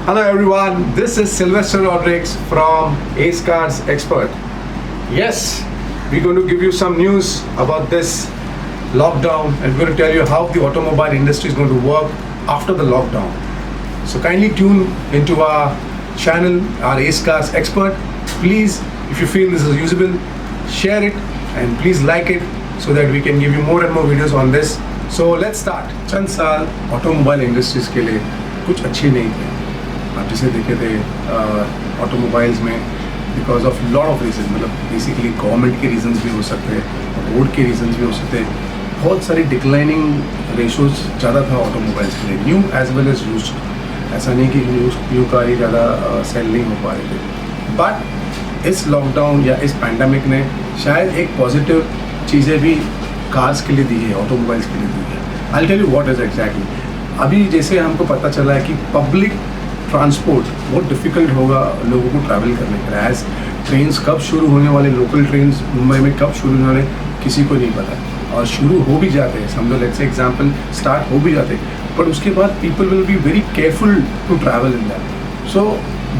Hello everyone, this is Sylvester Rodriguez from Ace Cars Expert. Yes, we're going to give you some news about this lockdown and we're going to tell you how the automobile industry is going to work after the lockdown. So kindly tune into our channel, our Ace Cars Expert. Please, if you feel this is usable, share it and please like it so that we can give you more and more videos on this. So let's start. चंद साल automobile industries के लिए कुछ अच्छे नहीं थे. आप जिसे देखे थे ऑटोमोबाइल्स में because of lot of reason, मतलब बेसिकली गवर्नमेंट के रीजंस भी हो सकते हैं, रोड के रीजंस भी हो सकते हैं. बहुत सारी डिक्लाइनिंग रेशोज ज़्यादा था ऑटोमोबाइल्स के लिए, new as well as used. ऐसा नहीं कि न्यू कार ही ज़्यादा सेल नहीं हो पा रहे थे. बट इस लॉकडाउन या इस पैंडमिक ने शायद एक पॉजिटिव चीज़ें भी कार्स के लिए दी है, ऑटोमोबाइल्स के लिए दी है. I tell you what is exactly. अभी जैसे हमको पता चला है कि पब्लिक ट्रांसपोर्ट बहुत डिफ़िकल्ट होगा लोगों को ट्रैवल करने के लिए. एज ट्रेन्स कब शुरू होने वाले, लोकल ट्रेन्स मुंबई में कब शुरू होने वाले किसी को नहीं पता, और शुरू हो भी जाते हैं, समझो लेट्स से एग्जांपल स्टार्ट हो भी जाते हैं, बट उसके बाद people will be very careful to travel in that. So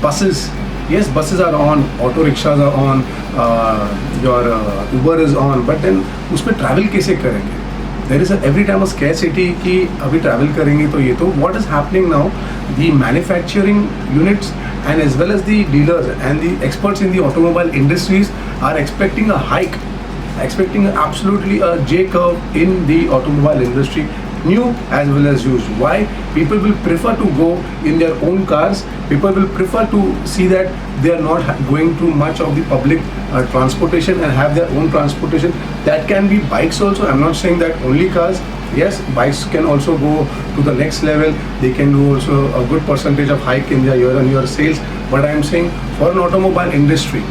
buses, yes, buses are on, auto rickshaws are on, your Uber is on, but then उसमें travel कैसे करेंगे? There is every time a scarcity कि अभी travel करेंगे तो ये तो what is happening now, the manufacturing units and as well as the dealers and the experts in the automobile industries are expecting a hike, expecting absolutely a J curve in the automobile industry, new as well as used. Why? People will prefer to go in their own cars. People will prefer to see that they are not going too much of the public transportation and have their own transportation. That can be bikes also. I'm not saying that only cars. Yes, bikes can also go to the next level. They can do also a good percentage of hike in their year-on-year sales. But I'm saying for an automobile industry,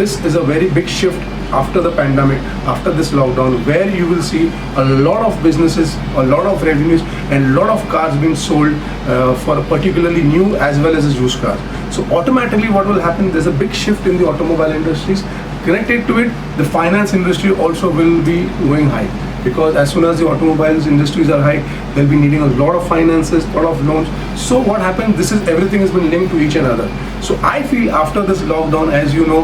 this is a very big shift after the pandemic, after this lockdown, where you will see a lot of businesses, a lot of revenues and a lot of cars being sold for particularly new as well as used cars. So automatically what will happen, there's a big shift in the automobile industries. Connected to it, the finance industry also will be going high, because as soon as the automobiles industries are high, they'll be needing a lot of finances, a lot of loans. So what happens, this is everything has been linked to each another. So I feel after this lockdown, as you know,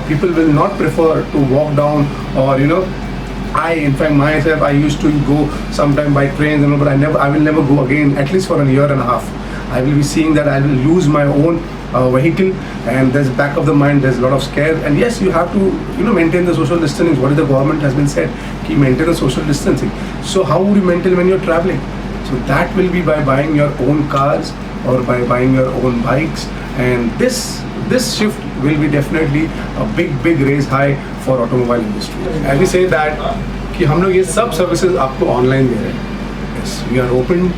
people will not prefer to walk down, or in fact myself, I used to go sometime by trains, but I will never go again, at least for a year and a half. I will be seeing that I will use my own vehicle, and there's back of the mind, there's a lot of scare. And yes, you have to maintain the social distancing. What is the government has been said, ki maintain the social distancing. So how would you maintain when you're traveling? So that will be by buying your own cars or by buying your own bikes, and this shift will be definitely a big raise high for automobile industry. As we say that कि हम लोग ये सब services आपको online दे रहे हैं. Yes, we are open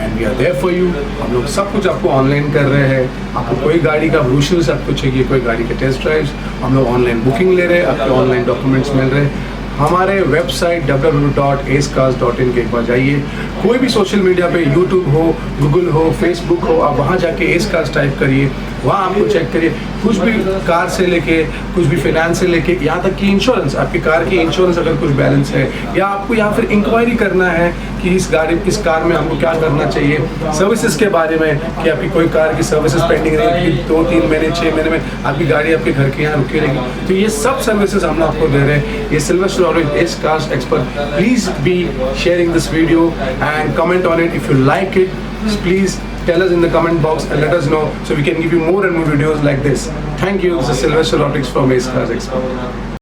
and we are there for you. हम लोग सब कुछ आपको ऑनलाइन कर रहे हैं. आपको कोई गाड़ी का ब्रोशर्स आपको चाहिए, कोई गाड़ी के टेस्ट ड्राइव्स, हम लोग ऑनलाइन बुकिंग ले रहे हैं, आपके ऑनलाइन डॉक्यूमेंट्स मिल रहे हैं. हमारे वेबसाइट www.acecars.in के एक बार जाइए. कोई भी सोशल मीडिया पे, यूट्यूब हो, गूगल हो, फेसबुक हो, आप वहाँ जाके एस कार्स टाइप करिए, वहाँ आपको चेक करिए. कुछ भी कार से लेके, कुछ भी फाइनेंस से लेके, यहाँ तक कि इंश्योरेंस, आपकी कार की इंश्योरेंस अगर कुछ बैलेंस है, या आपको यहाँ फिर इंक्वायरी करना है कि इस कार में हमको क्या करना चाहिए, सर्विसेज के बारे में, कि आपकी कोई कार की सर्विसेज पेंडिंग रहेगी 2-3 महीने 6 महीने में, आपकी गाड़ी आपके घर के यहाँ रुकी रहेगी. तो ये सब सर्विसेज हम आपको दे रहे हैं. ये Sylvester Ace Cars Expert. Please be sharing this video and comment on it. If you like it, please tell us in the comment box and let us know so we can give you more and more videos like this. Thank you. This is Sylvester Rodriguez from Ace Cars Expert.